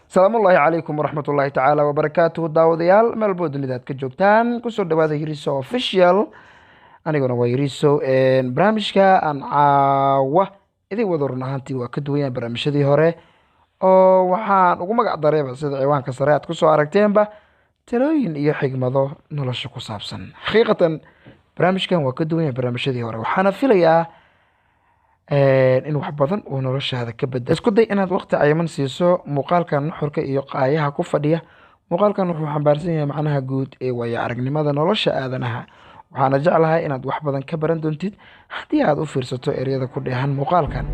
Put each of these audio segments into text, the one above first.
السلام الله عليكم ورحمة الله تعالى وبركاته داوديال ملبو دنيداد كجوجتان كسو دوادا يريسو اوفيشيال aniguna waa yiriso barnaamijka aan caawa idin wada run ahaantii waa ka duwan yahay barnaamijyadii hore oo waxaan ugu magac dareeba sida ciwaanka sare aad ku soo aragteenba talooyin iyo xigmado nolosha ku saabsan xaqiiqatan barnaamijkan waa ka duwan yahay barnaamijyadii hore waxaana filayaa in wax badan uu noloshaada ka bedelo isku day inaad waqti cayiman siiso muuqaalkan nuxurka iyo qaayaha ku fadhiya muuqaalkan wuxuu xambaarsan yahay macnaha guud ee waya aragnimada nolosha aadanaha waxaana jeclahay inaad wax badan ka baran doontid haddii aad u fiirsato ereyada ku dheehan muuqaalkan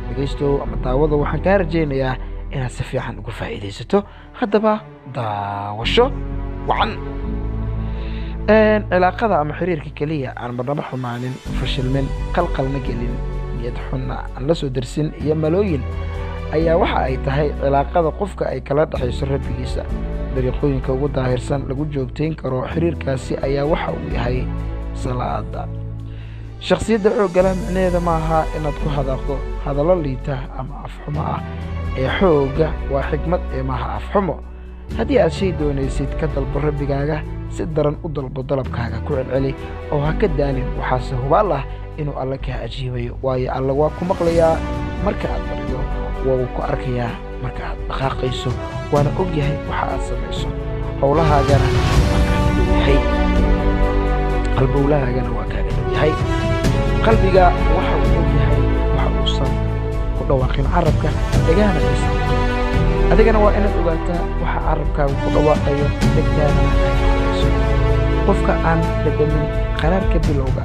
dhegeysto ama daawado waxaan kaa rajaynayaa inaad si fiican uga faa'iidaysato haddaba daawasho wacan cilaaqada ama xiriirka keliya aan marnaba xumaanin fashilmin qalqalna gelin niyad xunna aan la soo darsin iyo malooyin ayaa waxa ay tahay cilaaqada qofka ay kala dhexayso rabbigiisa dariiqooyinka ugu daahirsan lagu joogtayn karo xiriirkaasi ayaa waxa uu yahay salaada shakhsiyadda xoogala micnaheeda maaha inaad ku hadaaqdo hadallo liita ama afxumo ah ee xoogga waa xikmad ee maaha afxumo haddii aad shay doonaysid ka dalbo rabbigaaga si daran u dalbo dalabkaaga ku celceli oo ha ka daalin waxaase hubaal ah inuu alle kaa ajiibayo waayo alle waa ku maqlayaa marka aad barido waa uu ku arkayaa marka aad dhaqaaqayso waana og yahay waxa aad samayso howlahaagana waa kaaga dhow yahay qalbowlahaagana waa kaaga dhow yahay qalbiga waxa uu og yahay waxa uusan ku dhawaaqin carabka dhegahana aysan adigana waa inaad ogaataa waxa carabkaagu ku dhawaaqayo dhegtaadana ay maqlayso qofka aan dhadhamin qaraarka bilowga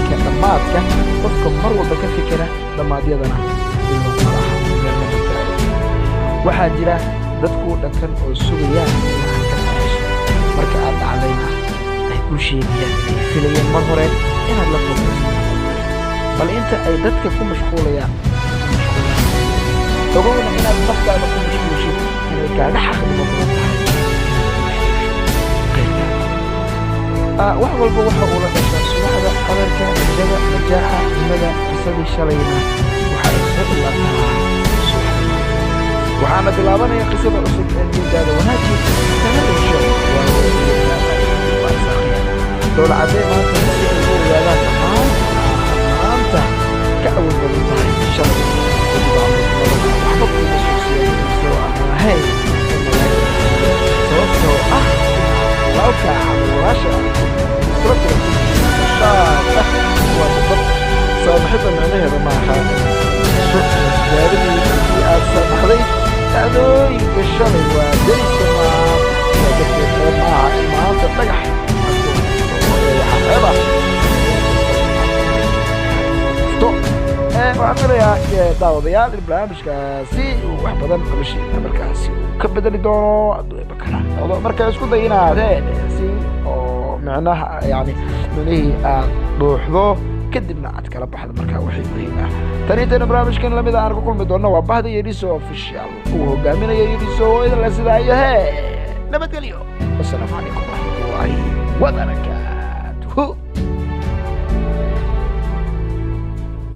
ka dhammaadka qofka mar walba ka fikira dhammaadyadana bilowga laha waxaa jira dadku dhankan oo sugayaan inaad ka dhacayso marka aad dhacdayna ay ku sheegayaan inay filayeen mar hore inaad la foogayso bal inta ay dadka ku mashquulayaan ogowna inaad naftaada ku mashquulshid inay kaaga xaqnimo badan tahay wax walba waxa uu la dhashaa subaxda qadarka rajada najaaxa himada qisadii shalayna waxa ay soo ilaataa waxaana bilaabanaya qisada cusub ee niyadaada wanaaji kana dhasho dowla caddee maanta si ay u ogaadaan maanta ka awood badan tahay shalay waxba kuma soo ahayn sababtoo ah walaalka ama walaasha waa dabad saamaxidda micnaheeda maaha gaaridii aad samaxday adooyinka shalay waa dayska maaha in maanta dhagax waxaan filayaa daawadayaal in barnaamijkaasi uu wax badan noloshiina markaasi uu ka bedeli doono adduunyaba kala noqdo marka isku day inaad si oo micnaha yani micnihii aad dhuuxdo kadibna aad kala baxdo markaa wixii muhiim ah tani intayna barnaamijkan lamid aan ku kulmi doonno waa bahda yeriso official uu hogaaminaya yeriso idin la sidaayo nabadgelyo wassalaamu calaykum waraxmatullaahi wabarakaatuhu